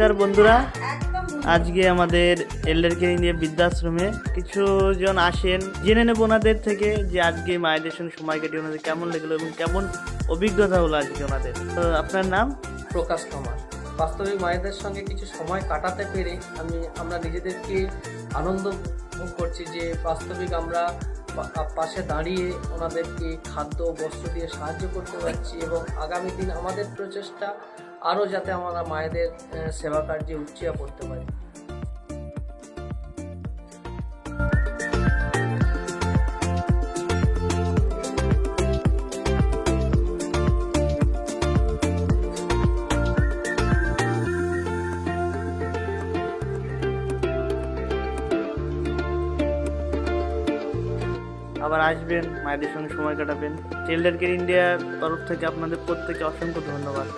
নমস্কার বন্ধুরা, আজকে আমাদের এল্ডার কেয়ার ইন্ডিয়া বৃদ্ধাশ্রমে কিছু জন আসেন। জেনে নেব ওনাদের থেকে যে আজকে মায়েদের সঙ্গে সময় কাটিয়ে ওনাদের কেমন লাগলো এবং কেমন অভিজ্ঞতা হলো আজকে ওনাদের। তো আপনার নাম? প্রকাশ কামার। বাস্তবিক মায়েদের সঙ্গে কিছু সময় কাটাতে পেরে আমরা নিজেদেরকে আনন্দ ভোগ করছি যে বাস্তবিক আমরা পাশে দাঁড়িয়ে ওনাদেরকে খাদ্য বস্ত্র দিয়ে সাহায্য করতে পারছি এবং আগামী দিন আমাদের প্রচেষ্টা আরও যাতে আমরা মায়েদের সেবা কার্যে উচ্চিয়া করতে পারি। আবার আসবেন, মায়েদের সঙ্গে সময় কাটাবেন। এল্ডার কেয়ার ইন্ডিয়ার তরফ থেকে আপনাদের প্রত্যেকে অসংখ্য ধন্যবাদ।